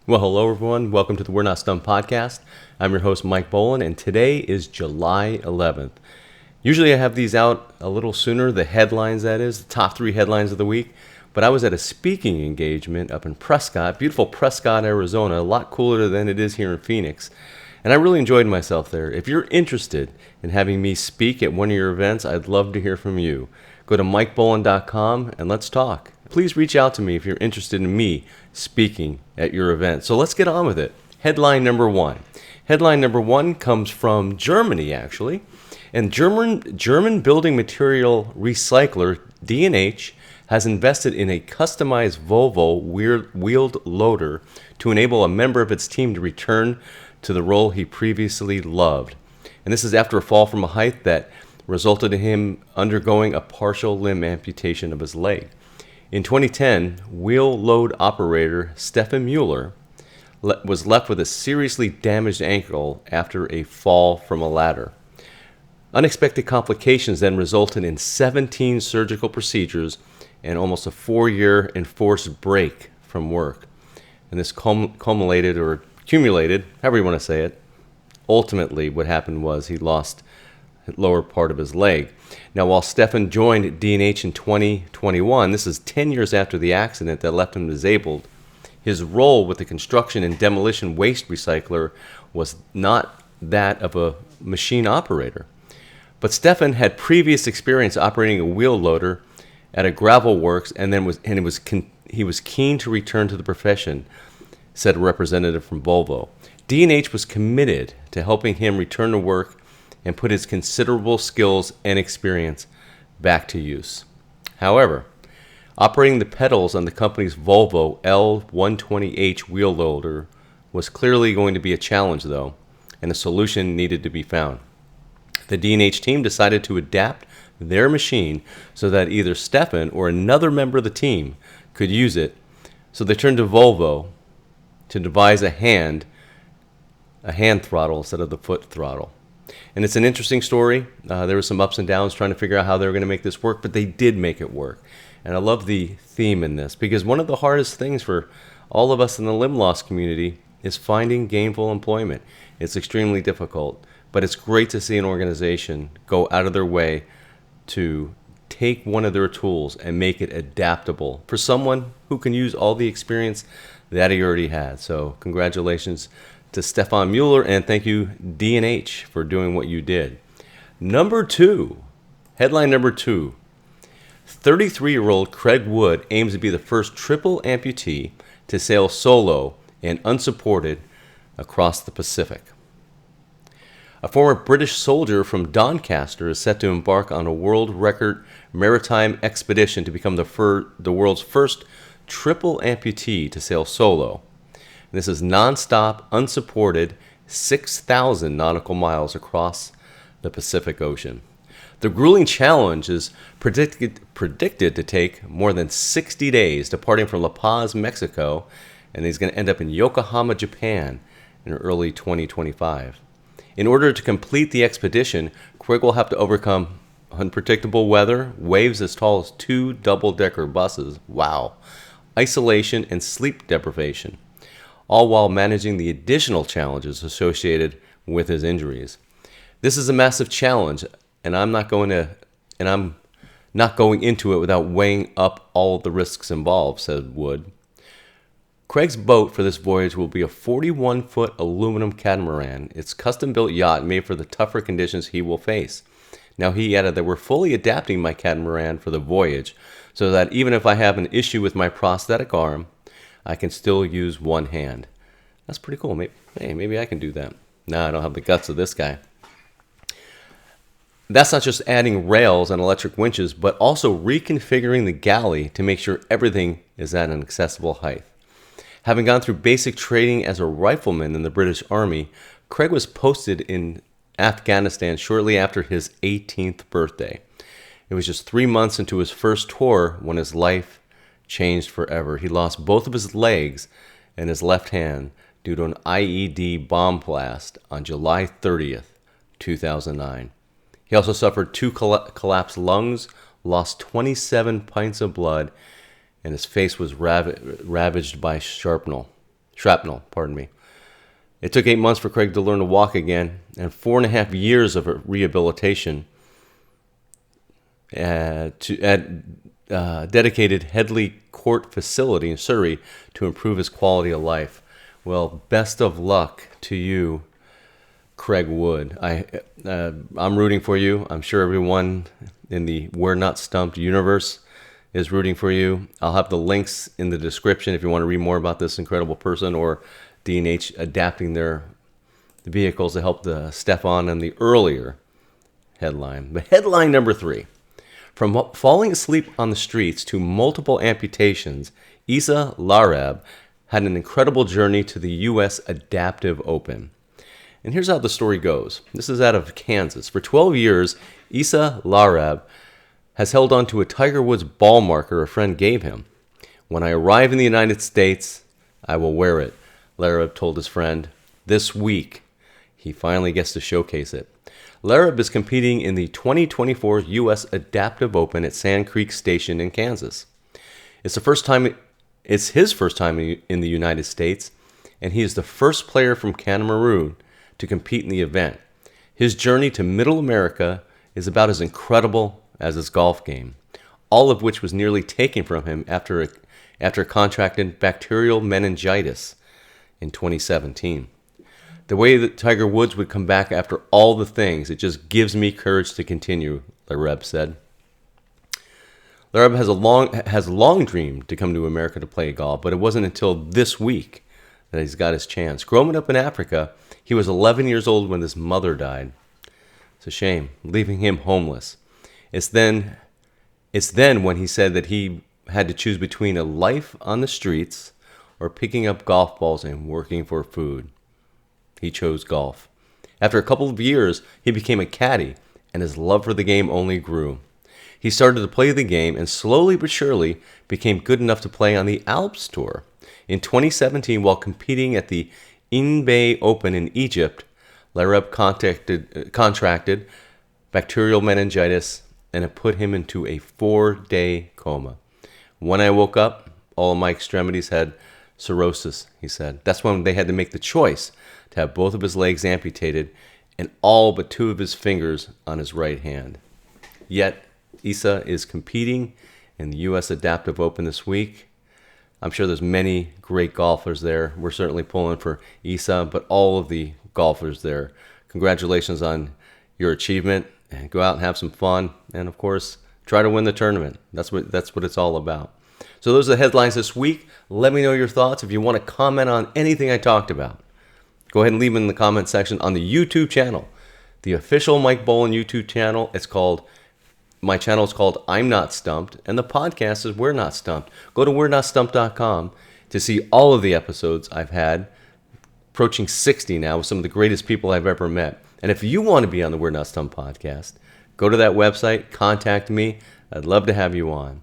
Well, hello everyone. Welcome to the We're Not Stumped podcast. I'm your host, Mike Boland, and today is July 11th. Usually I have these out a little sooner, the headlines that is, the top 3 headlines of the week. But I was at a speaking engagement up in Prescott, beautiful Prescott, Arizona, a lot cooler than it is here in Phoenix. And I really enjoyed myself there. If you're interested in having me speak at one of your events, I'd love to hear from you. Go to mikeboland.com and let's talk. Please reach out to me if you're interested in me speaking at your event. So let's get on with it. Headline number 1. Headline number 1 comes from Germany, actually. And German building material recycler D&H has invested in a customized Volvo wheeled loader to enable a member of its team to return to the role he previously loved. And this is after a fall from a height that resulted in him undergoing a partial limb amputation of his leg. In 2010, wheel load operator Stefan Mueller was left with a seriously damaged ankle after a fall from a ladder. Unexpected complications then resulted in 17 surgical procedures and almost a 4-year enforced break from work. And this accumulated, however you want to say it, ultimately what happened was he lost the lower part of his leg. Now, while Stefan joined D&H in 2021, this is 10 years after the accident that left him disabled, his role with the construction and demolition waste recycler was not that of a machine operator. But Stefan had previous experience operating a wheel loader at a gravel works, and he was keen to return to the profession, said a representative from Volvo. D&H was committed to helping him return to work and put his considerable skills and experience back to use. However, operating the pedals on the company's Volvo L120H wheel loader was clearly going to be a challenge, though, and a solution needed to be found. The D&H team decided to adapt their machine so that either Stefan or another member of the team could use it, so they turned to Volvo to devise a hand throttle instead of the foot throttle. And it's an interesting story. There were some ups and downs trying to figure out how they were going to make this work, but they did make it work. And I love the theme in this, because one of the hardest things for all of us in the limb loss community is finding gainful employment. It's extremely difficult, but it's great to see an organization go out of their way to take one of their tools and make it adaptable for someone who can use all the experience that he already had. So congratulations to Stefan Mueller, and thank you, D&H, for doing what you did. Headline number 2. 33-year-old Craig Wood aims to be the first triple amputee to sail solo and unsupported across the Pacific. A former British soldier from Doncaster is set to embark on a world record maritime expedition to become the world's first triple amputee to sail solo. This is non-stop, unsupported, 6,000 nautical miles across the Pacific Ocean. The grueling challenge is predicted to take more than 60 days, departing from La Paz, Mexico, and he's going to end up in Yokohama, Japan in early 2025. In order to complete the expedition, Craig will have to overcome unpredictable weather, waves as tall as 2 double-decker buses, isolation, and sleep deprivation, all while managing the additional challenges associated with his injuries. This is a massive challenge, and I'm not going into it without weighing up all of the risks involved, said Wood. Craig's boat for this voyage will be a 41-foot aluminum catamaran. It's a custom-built yacht made for the tougher conditions he will face. Now, he added that we're fully adapting my catamaran for the voyage, so that even if I have an issue with my prosthetic arm, I can still use one hand. That's pretty cool. Maybe I can do that. No, I don't have the guts of this guy. That's not just adding rails and electric winches, but also reconfiguring the galley to make sure everything is at an accessible height. Having gone through basic training as a rifleman in the British Army, Craig was posted in Afghanistan shortly after his 18th birthday. It was just 3 months into his first tour when his life changed forever. He lost both of his legs and his left hand due to an IED bomb blast on July 30th, 2009. He also suffered 2 collapsed lungs, lost 27 pints of blood, and his face was ravaged by shrapnel. Shrapnel, pardon me. It took 8 months for Craig to learn to walk again, and 4.5 years of rehabilitation at dedicated Headley Court facility in Surrey to improve his quality of life. Well, best of luck to you, Craig Wood. I'm rooting for you. I'm sure everyone in the We're Not Stumped universe is rooting for you. I'll have the links in the description if you want to read more about this incredible person or D&H adapting their vehicles to help the Stefan and the earlier headline. But headline number 3. From falling asleep on the streets to multiple amputations, Isa Larab had an incredible journey to the U.S. Adaptive Open. And here's how the story goes. This is out of Kansas. For 12 years, Isa Larab has held on to a Tiger Woods ball marker a friend gave him. When I arrive in the United States, I will wear it, Larab told his friend. This week, he finally gets to showcase it. Larab is competing in the 2024 U.S. Adaptive Open at Sand Creek Station in Kansas. It's his first time in the United States, and he is the first player from Cameroon to compete in the event. His journey to Middle America is about as incredible as his golf game, all of which was nearly taken from him after contracting bacterial meningitis in 2017. The way that Tiger Woods would come back after all the things, it just gives me courage to continue, Larab said. Larab has long dreamed to come to America to play golf, but it wasn't until this week that he's got his chance. Growing up in Africa, he was 11 years old when his mother died. It's a shame, leaving him homeless. It's then when he said that he had to choose between a life on the streets or picking up golf balls and working for food. He chose golf. After a couple of years, he became a caddy, and his love for the game only grew. He started to play the game and slowly but surely became good enough to play on the Alps Tour. In 2017, while competing at the Inbay Open in Egypt, Larab contracted bacterial meningitis, and it put him into a 4-day coma. When I woke up, all of my extremities had cirrhosis, he said. That's when they had to make the choice to have both of his legs amputated and all but 2 of his fingers on his right hand. Yet, Isa is competing in the U.S. Adaptive Open this week. I'm sure there's many great golfers there. We're certainly pulling for Isa, but all of the golfers there. Congratulations on your achievement, and go out and have some fun, and of course, try to win the tournament. That's what it's all about. So those are the headlines this week. Let me know your thoughts. If you want to comment on anything I talked about, go ahead and leave them in the comment section on the YouTube channel, the official Mike Boland YouTube channel. My channel is called I'm Not Stumped, and the podcast is We're Not Stumped. Go to we'renotstumped.com to see all of the episodes I've had, approaching 60 now, with some of the greatest people I've ever met. And if you want to be on the We're Not Stumped podcast, go to that website, contact me. I'd love to have you on.